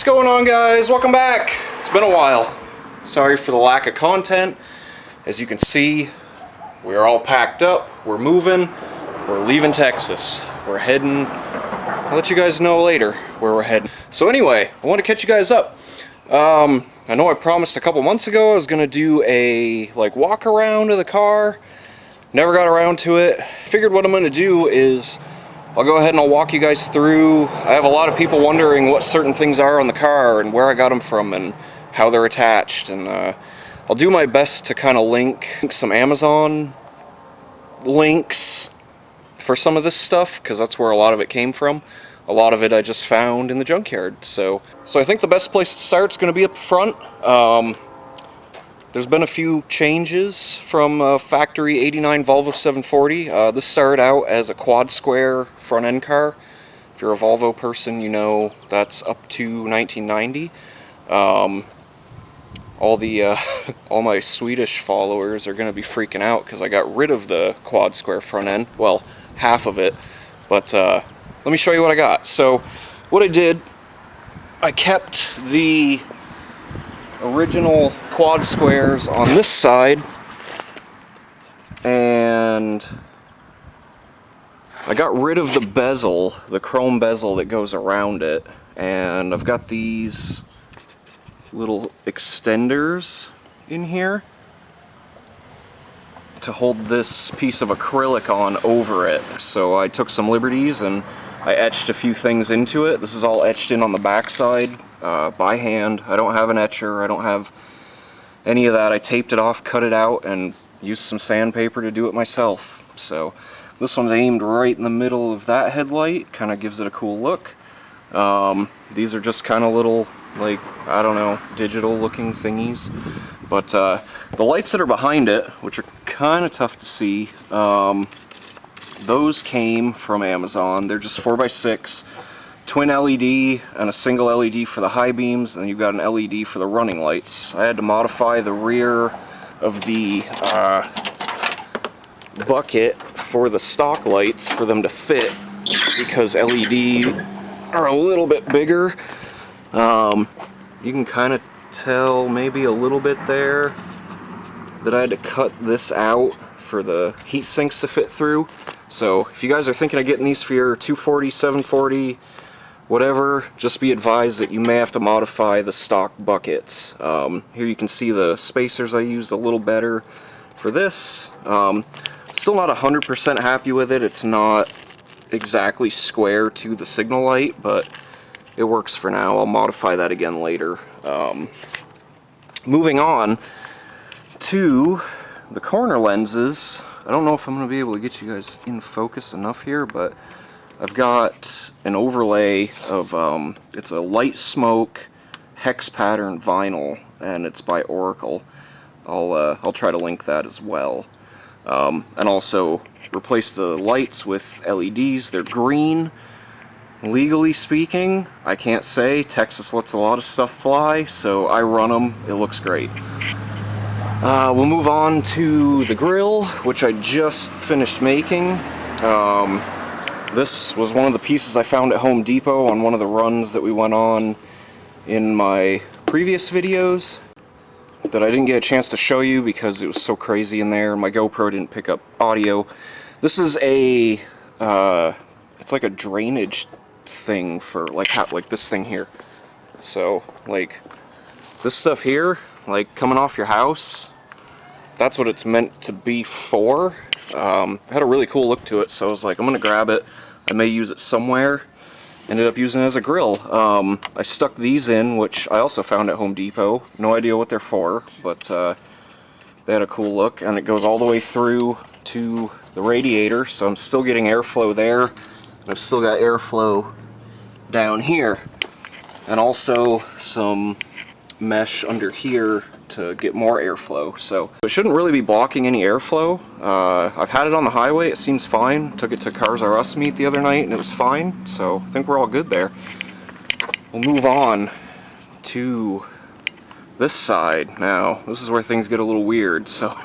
What's going on, guys? Welcome back. It's been a while. Sorry for the lack of content. As you can see, we're all packed up, we're moving, we're leaving Texas. We're heading, I'll let you guys know later where we're heading. So anyway, I want to catch you guys up. I know I promised a couple months ago I was going to do a walk around of the car. Never got around to it. Figured what I'm going to do is I'll go ahead and I'll walk you guys through. I have a lot of people wondering what certain things are on the car and where I got them from and how they're attached, and I'll do my best to kind of link some Amazon links for some of this stuff, because that's where a lot of it came from. A lot of it I just found in the junkyard. So I think the best place to start is going to be up front. There's been a few changes from factory 89 Volvo 740. This started out as a quad square front end car. If you're a Volvo person, you know that's up to 1990. All my Swedish followers are going to be freaking out because I got rid of the quad square front end. Well, half of it. But let me show you what I got. So what I did, I kept the original quad squares on this side, and I got rid of the bezel, the chrome bezel that goes around it, and I've got these little extenders in here to hold this piece of acrylic on over it. So I took some liberties and I etched a few things into it. This is all etched in on the back side by hand. I don't have an etcher, I don't have any of that. I taped it off, cut it out, and used some sandpaper to do it myself. So this one's aimed right in the middle of that headlight, kind of gives it a cool look. These are just kind of little, I don't know, digital looking thingies. But the lights that are behind it, which are kind of tough to see, those came from Amazon. They're just 4x6, twin LED and a single LED for the high beams, and you've got an LED for the running lights. I had to modify the rear of the bucket for the stock lights for them to fit, because LED are a little bit bigger. You can kind of tell maybe a little bit there that I had to cut this out for the heat sinks to fit through. So if you guys are thinking of getting these for your 240, 740, whatever, just be advised that you may have to modify the stock buckets. Here you can see the spacers I used a little better for this. Still not 100% happy with it. It's not exactly square to the signal light, but it works for now. I'll modify that again later. Moving on to the corner lenses. I don't know if I'm going to be able to get you guys in focus enough here, but I've got an overlay of, it's a light smoke hex pattern vinyl, and it's by Oracle. I'll try to link that as well. And also replace the lights with LEDs. They're green. Legally speaking, I can't say. Texas lets a lot of stuff fly, so I run them. It looks great. We'll move on to the grill, which I just finished making. This was one of the pieces I found at Home Depot on one of the runs that we went on in my previous videos that I didn't get a chance to show you because it was so crazy in there. My GoPro didn't pick up audio. This is a, it's like a drainage thing for like this thing here. So this stuff here, coming off your house, that's what it's meant to be for. It had a really cool look to it, so I was like, I'm gonna grab it. I may use it somewhere. Ended up using it as a grill. I stuck these in, which I also found at Home Depot. No idea what they're for, but they had a cool look, and it goes all the way through to the radiator, so I'm still getting airflow there. And I've still got airflow down here, and also some mesh under here to get more airflow. So it shouldn't really be blocking any airflow. I've had it on the highway, it seems fine. Took it to Cars R Us meet the other night and it was fine, so I think we're all good there. We'll move on to this side now. This is where things get a little weird, so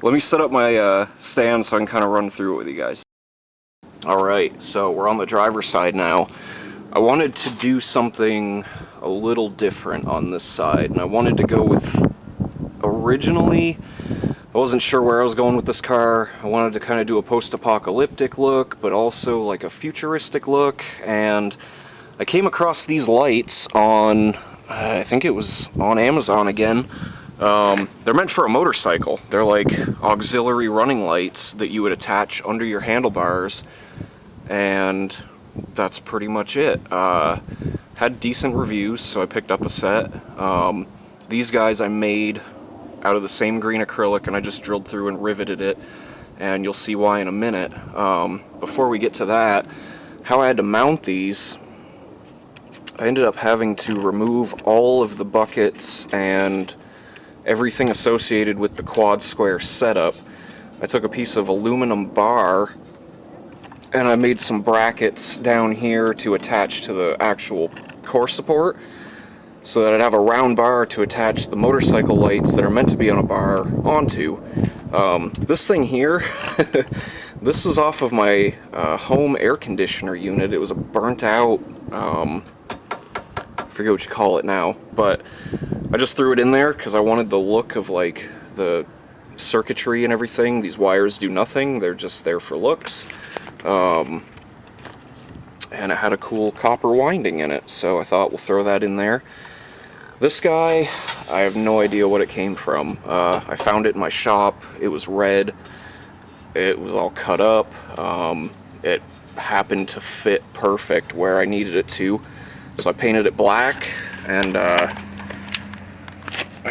let me set up my stand so I can kind of run through it with you guys. Alright, so we're on the driver's side now. I wanted to do something a little different on this side, and I wanted to go with, originally, I wasn't sure where I was going with this car. I wanted to kind of do a post-apocalyptic look, but also like a futuristic look, and I came across these lights on, I think it was on Amazon again. They're meant for a motorcycle. They're like auxiliary running lights that you would attach under your handlebars, and that's pretty much it. Had decent reviews, so I picked up a set. These guys I made out of the same green acrylic, and I just drilled through and riveted it, and you'll see why in a minute. Before we get to that, how I had to mount these, I ended up having to remove all of the buckets and everything associated with the quad square setup. I took a piece of aluminum bar and I made some brackets down here to attach to the actual core support, so that I'd have a round bar to attach the motorcycle lights that are meant to be on a bar onto. This thing here, this is off of my home air conditioner unit. It was a burnt out, I forget what you call it now, but I just threw it in there because I wanted the look of like the circuitry and everything. These wires do nothing, they're just there for looks. And it had a cool copper winding in it, so I thought we'll throw that in there. This guy, I have no idea what it came from. I found it in my shop. It was red. It was all cut up. It happened to fit perfect where I needed it to, so I painted it black, and I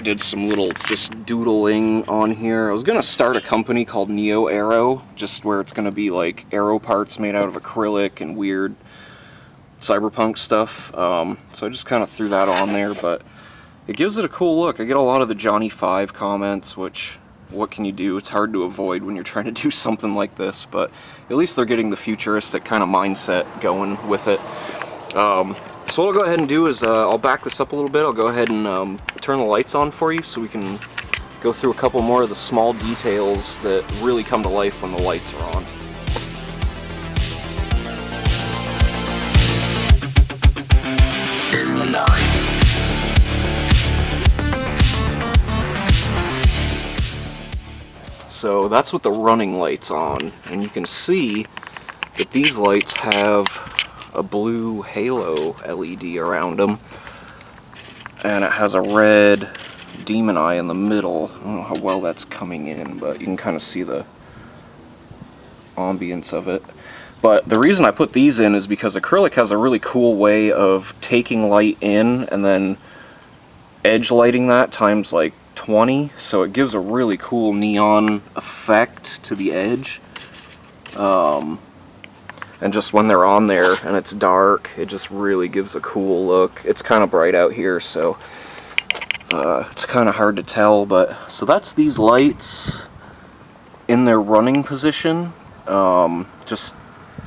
did some little just doodling on here. I was gonna start a company called Neo Aero, just where it's gonna be like aero parts made out of acrylic and weird cyberpunk stuff. So I just kind of threw that on there, but it gives it a cool look. I get a lot of the Johnny 5 comments, which, what can you do? It's hard to avoid when you're trying to do something like this, but at least they're getting the futuristic kind of mindset going with it. So what I'll go ahead and do is I'll back this up a little bit. I'll go ahead and turn the lights on for you so we can go through a couple more of the small details that really come to life when the lights are on. In the night. So that's with the running lights on, and you can see that these lights have a blue halo LED around them, and it has a red demon eye in the middle. I don't know how well that's coming in, but you can kind of see the ambience of it. But the reason I put these in is because acrylic has a really cool way of taking light in and then edge lighting that times like 20, so it gives a really cool neon effect to the edge. And just when they're on there and it's dark, it just really gives a cool look. It's kind of bright out here, so it's kind of hard to tell, but so that's these lights in their running position. Just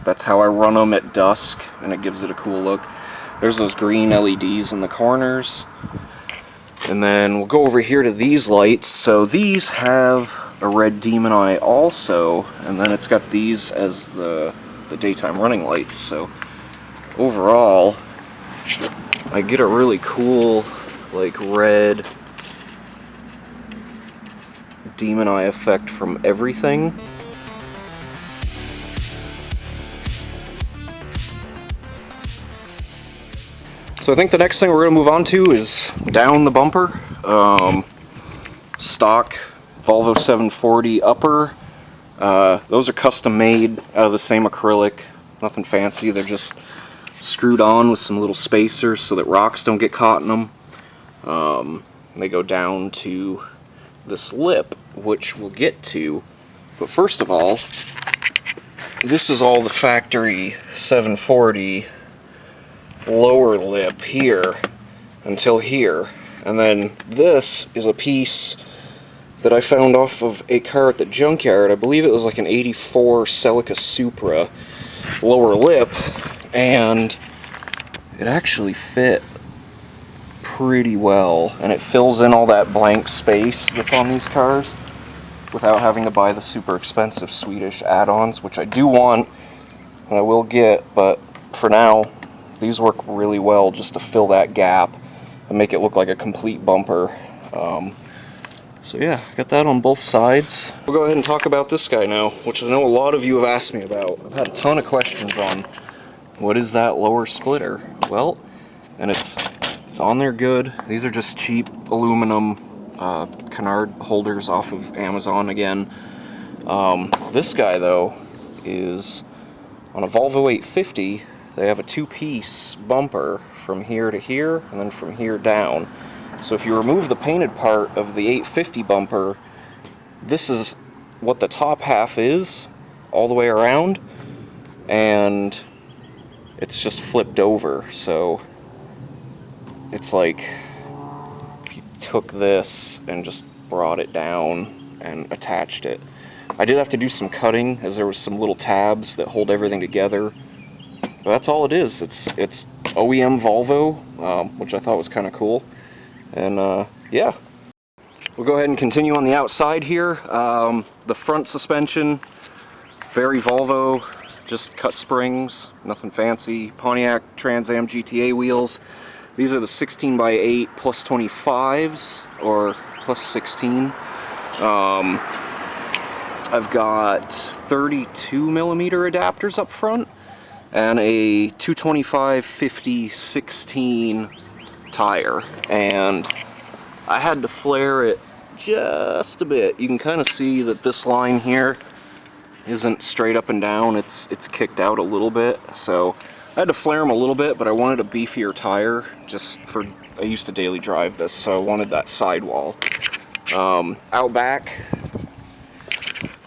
that's how I run them at dusk, and it gives it a cool look. There's those green LEDs in the corners. And then we'll go over here to these lights. So these have a red demon eye also, and then it's got these as the daytime running lights. So overall, I get a really cool like red demon eye effect from everything. So I think the next thing we're going to move on to is down the bumper. Stock Volvo 740 upper. Those are custom made out of the same acrylic. Nothing fancy. They're just screwed on with some little spacers so that rocks don't get caught in them. They go down to this lip, which we'll get to. But first of all, this is all the factory 740 lower lip here until here, and then this is a piece that I found off of a car at the junkyard. I believe it was like an 84 Celica Supra lower lip, and it actually fit pretty well, and it fills in all that blank space that's on these cars without having to buy the super expensive Swedish add-ons, which I do want and I will get, but for now these work really well just to fill that gap and make it look like a complete bumper. So yeah, got that on both sides. We'll go ahead and talk about this guy now, which I know a lot of you have asked me about. I've had a ton of questions on what is that lower splitter. Well, and it's on there good. These are just cheap aluminum canard holders off of Amazon again. This guy though is on a Volvo 850. They have a two-piece bumper from here to here and then from here down. So if you remove the painted part of the 850 bumper, this is what the top half is all the way around, and it's just flipped over. So it's like if you took this and just brought it down and attached it. I did have to do some cutting as there was some little tabs that hold everything together, but that's all it is. It's OEM Volvo, which I thought was kind of cool. And yeah, we'll go ahead and continue on the outside here. The front suspension, very Volvo, just cut springs, nothing fancy. Pontiac Trans Am GTA wheels. These are the 16x8 plus 25s or plus 16. I've got 32 millimeter adapters up front and a 225/50/16 tire, and I had to flare it just a bit. You can kind of see that this line here isn't straight up and down, it's kicked out a little bit, so I had to flare them a little bit, but I wanted a beefier tire just for, I used to daily drive this, so I wanted that sidewall. Out back,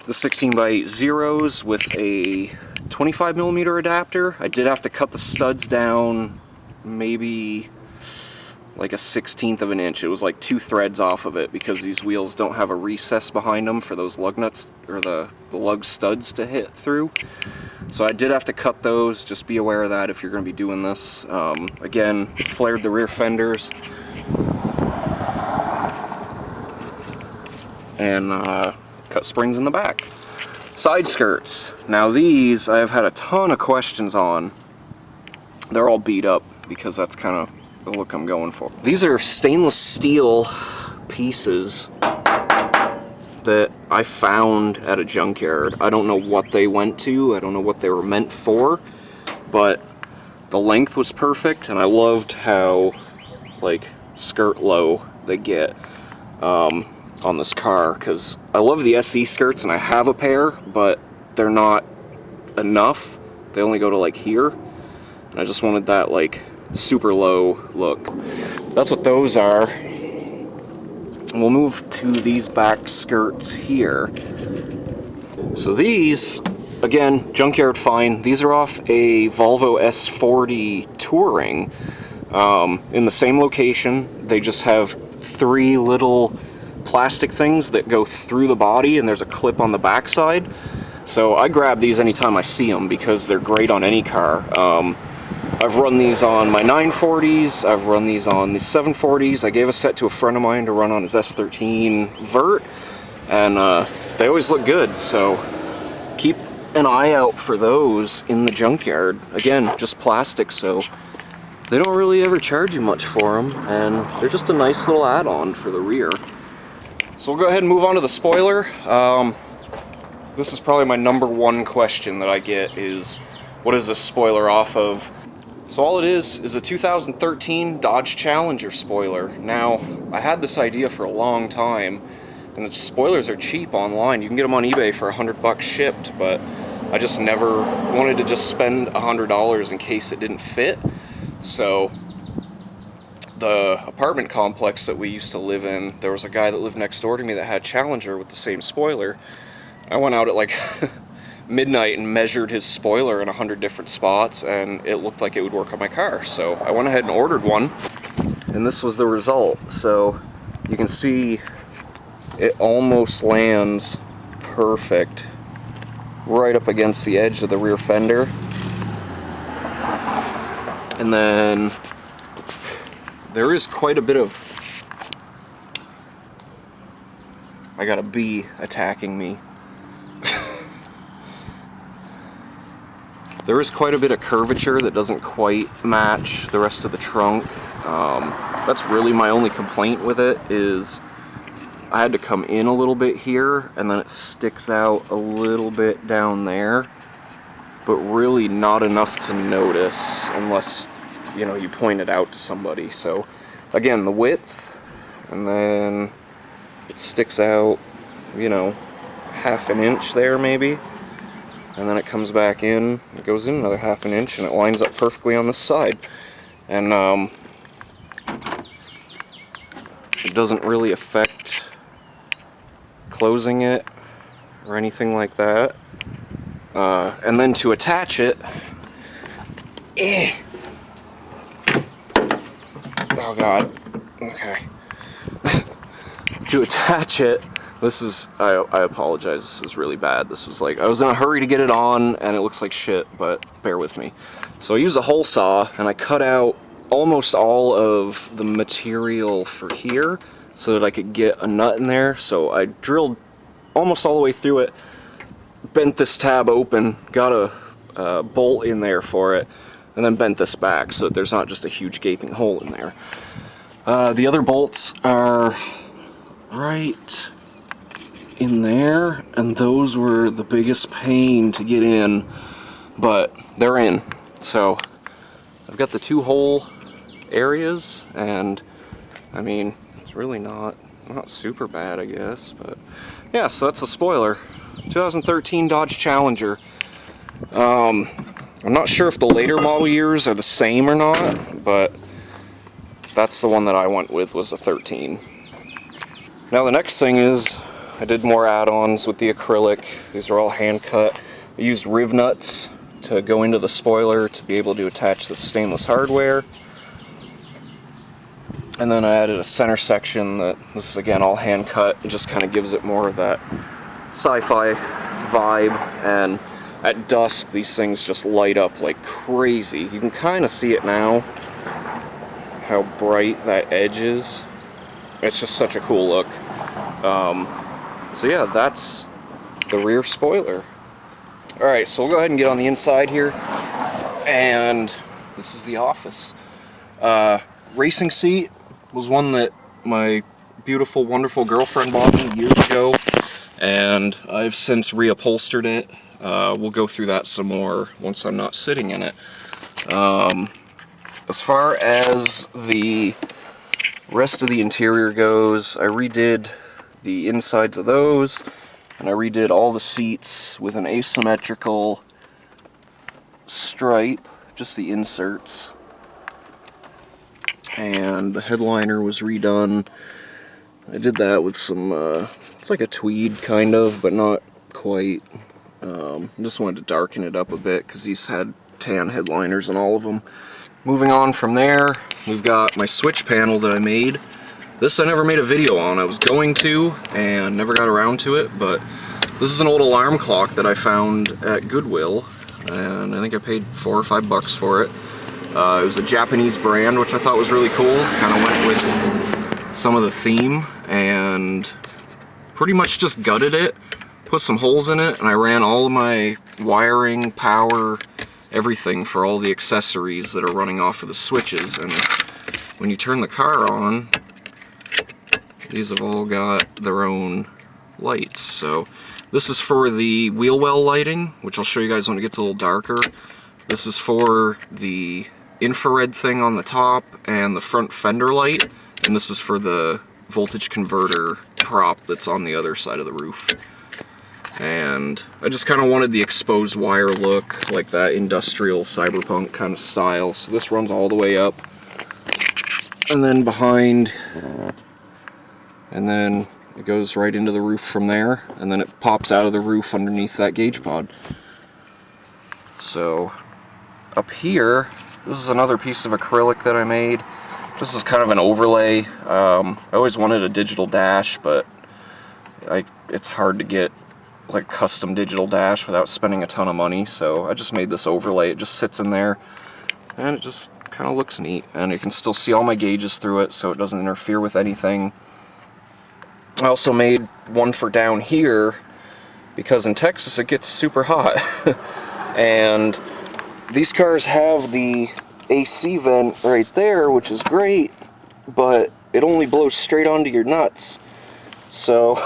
the 16x8 Zeros with a 25 millimeter adapter. I did have to cut the studs down maybe like a 1/16 of an inch. It was like 2 threads off of it because these wheels don't have a recess behind them for those lug nuts or the lug studs to hit through. So I did have to cut those. Just be aware of that if you're going to be doing this. Again, flared the rear fenders and cut springs in the back. Side skirts. Now these I've had a ton of questions on. They're all beat up because that's kind of the look I'm going for. These are stainless steel pieces that I found at a junkyard. I don't know what they went to, I don't know what they were meant for, but the length was perfect, and I loved how like skirt low they get on this car, because I love the SE skirts and I have a pair, but they're not enough. They only go to like here, and I just wanted that like super low look. That's what those are. And we'll move to these back skirts here. So these, again, junkyard fine. These are off a Volvo S40 Touring in the same location. They just have 3 little plastic things that go through the body, and there's a clip on the backside. So I grab these anytime I see them because they're great on any car. I've run these on my 940s, I've run these on the 740s. I gave a set to a friend of mine to run on his S13 Vert, and they always look good, so keep an eye out for those in the junkyard. Again, just plastic, so they don't really ever charge you much for them, and they're just a nice little add-on for the rear. So we'll go ahead and move on to the spoiler. This is probably my #1 question that I get is, what is this spoiler off of? So all it is a 2013 Dodge Challenger spoiler. Now, I had this idea for a long time, and the spoilers are cheap online. You can get them on eBay for $100 shipped, but I just never wanted to just spend $100 in case it didn't fit. So the apartment complex that we used to live in, there was a guy that lived next door to me that had Challenger with the same spoiler. I went out at like midnight and measured his spoiler in 100 different spots, and it looked like it would work on my car. So I went ahead and ordered one, and this was the result. So you can see it almost lands perfect right up against the edge of the rear fender. And then there is quite a bit of, I got a bee attacking me. There is quite a bit of curvature that doesn't quite match the rest of the trunk. That's really my only complaint with it, is I had to come in a little bit here, and then it sticks out a little bit down there, but really not enough to notice unless, you know, you point it out to somebody. So again, the width, and then it sticks out, you know, half an inch there maybe, and then it comes back in, it goes in another half an inch, and it lines up perfectly on this side. And it doesn't really affect closing it or anything like that. And then to attach it, oh god, okay. To attach it, this is, I apologize, this is really bad. This was like, I was in a hurry to get it on, and it looks like shit, but bear with me. So I used a hole saw, and I cut out almost all of the material for here so that I could get a nut in there. So I drilled almost all the way through it, bent this tab open, got a bolt in there for it, and then bent this back so that there's not just a huge gaping hole in there. The other bolts are right in there, and those were the biggest pain to get in, but they're in. So I've got the 2 hole areas, and I mean, it's really not super bad, I guess. But yeah, so that's the spoiler. 2013 Dodge Challenger. I'm not sure if the later model years are the same or not, but that's the one that I went with, was a 13. Now the next thing is, I did more add-ons with the acrylic. These are all hand cut. I used riv nuts to go into the spoiler to be able to attach the stainless hardware. And then I added a center section that, this is again all hand cut. It just kind of gives it more of that sci-fi vibe. And at dusk, these things just light up like crazy. You can kind of see it now, how bright that edge is. It's just such a cool look. So yeah, that's the rear spoiler. Alright, so we'll go ahead and get on the inside here. And this is the office. Racing seat was one that my beautiful, wonderful girlfriend bought me years ago, and I've since reupholstered it. We'll go through that some more once I'm not sitting in it. As far as the rest of the interior goes, I redid the insides of those, and I redid all the seats with an asymmetrical stripe, just the inserts. And the headliner was redone. I did that with some, it's like a tweed kind of, but not quite. Just wanted to darken it up a bit because these had tan headliners on all of them. Moving on from there, we've got my switch panel that I made. This I never made a video on. I was going to, and never got around to it, but this is an old alarm clock that I found at Goodwill, and I think I paid $4 or $5 for it. It was a Japanese brand, which I thought was really cool. Kind of went with some of the theme, and pretty much just gutted it, put some holes in it, and I ran all of my wiring, power, everything for all the accessories that are running off of the switches. And when you turn the car on, these have all got their own lights. So this is for the wheel well lighting, which I'll show you guys when it gets a little darker. This is for the infrared thing on the top and the front fender light, and this is for the voltage converter prop that's on the other side of the roof. And I just kind of wanted the exposed wire look, like that industrial cyberpunk kind of style. So this runs all the way up, and then behind, and then it goes right into the roof from there, and then it pops out of the roof underneath that gauge pod. So up here, this is another piece of acrylic that I made. This is kind of an overlay. I always wanted a digital dash, but it's hard to get like a custom digital dash without spending a ton of money, so I just made this overlay. It just sits in there, and it just kind of looks neat, and you can still see all my gauges through it, so it doesn't interfere with anything. I also made one for down here, because in Texas it gets super hot, and these cars have the AC vent right there, which is great, but it only blows straight onto your nuts. So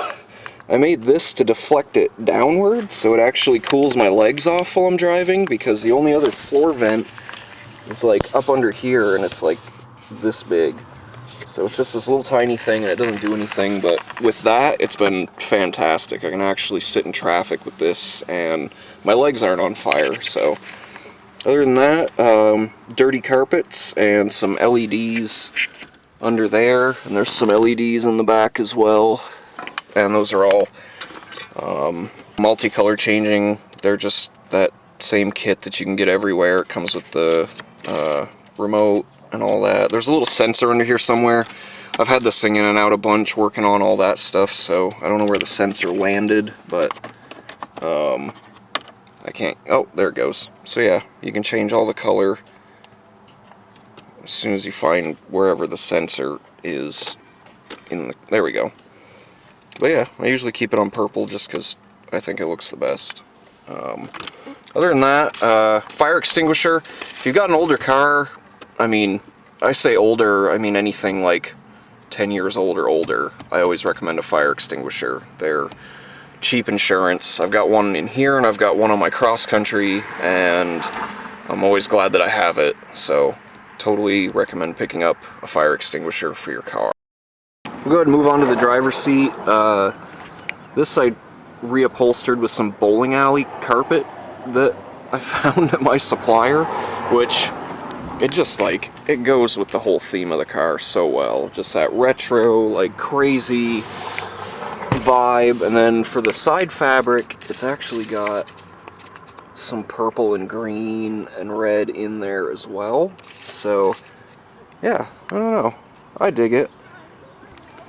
I made this to deflect it downward, so it actually cools my legs off while I'm driving, because the only other floor vent is like up under here, and it's like this big. So it's just this little tiny thing, and it doesn't do anything, but with that, it's been fantastic. I can actually sit in traffic with this, and my legs aren't on fire. So other than that, dirty carpets and some LEDs under there, and there's some LEDs in the back as well. And those are all multicolor changing. They're just that same kit that you can get everywhere. It comes with the remote and all that. There's a little sensor under here somewhere. I've had this thing in and out a bunch working on all that stuff, so I don't know where the sensor landed, but I can't. Oh, there it goes. So yeah, you can change all the color as soon as you find wherever the sensor is in the, there we go. But yeah, I usually keep it on purple just because I think it looks the best. Other than that, fire extinguisher. If you've got an older car, I mean, I say older, I mean anything like 10 years old or older, I always recommend a fire extinguisher. They're cheap insurance. I've got one in here and I've got one on my cross country, and I'm always glad that I have it. So totally recommend picking up a fire extinguisher for your car. We'll go ahead and move on to the driver's seat. This I reupholstered with some bowling alley carpet that I found at my supplier, which it just like, it goes with the whole theme of the car so well. Just that retro, like crazy vibe. And then for the side fabric, it's actually got some purple and green and red in there as well. So yeah, I don't know, I dig it.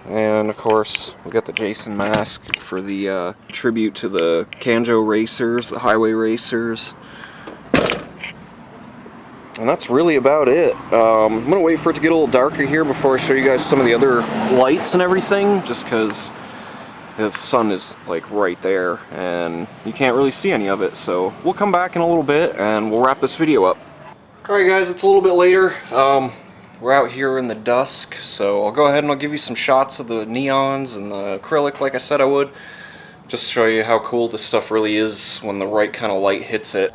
And of course, we got the Jason mask for the tribute to the Kanjo racers, the highway racers. And that's really about it. I'm gonna wait for it to get a little darker here before I show you guys some of the other lights and everything, just because the sun is like right there and you can't really see any of it. So we'll come back in a little bit and we'll wrap this video up. Alright guys, it's a little bit later. We're out here in the dusk, so I'll go ahead and I'll give you some shots of the neons and the acrylic like I said I would. Just to show you how cool this stuff really is when the right kind of light hits it.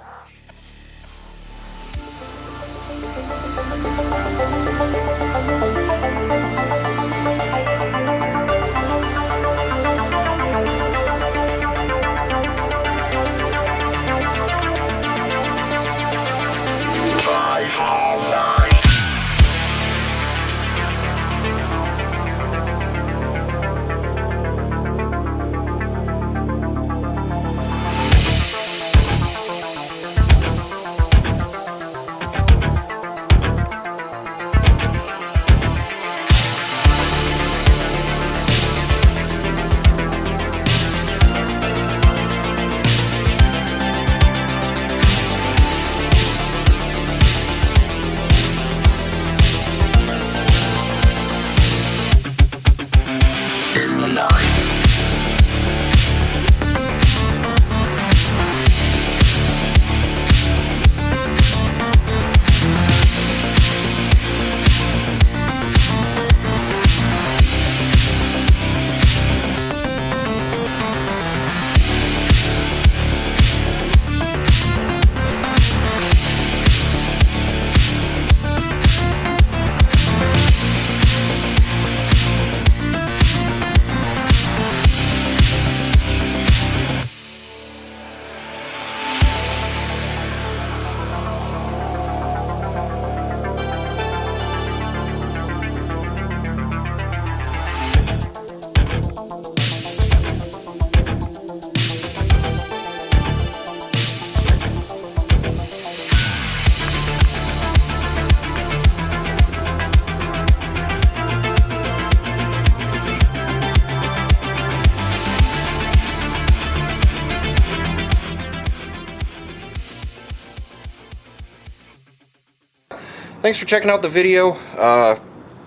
Thanks for checking out the video.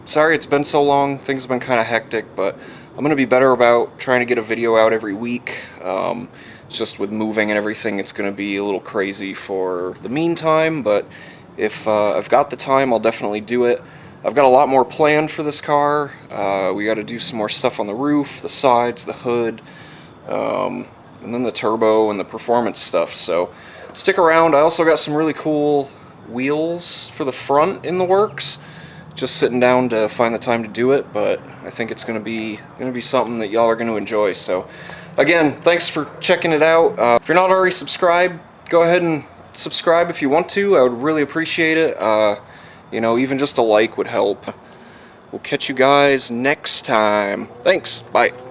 Sorry it's been so long, things have been kind of hectic, but I'm going to be better about trying to get a video out every week. just with moving and everything, it's going to be a little crazy for the meantime, but if I've got the time, I'll definitely do it. I've got a lot more planned for this car. We got to do some more stuff on the roof, the sides, the hood, and then the turbo and the performance stuff, so stick around. I also got some really cool wheels for the front in the works. Just sitting down to find the time to do it, but I think it's going to be something that y'all are going to enjoy. So again, thanks for checking it out. If you're not already subscribed, go ahead and subscribe if you want to. I would really appreciate it. You know, even just a like would help. We'll catch you guys next time. Thanks. Bye.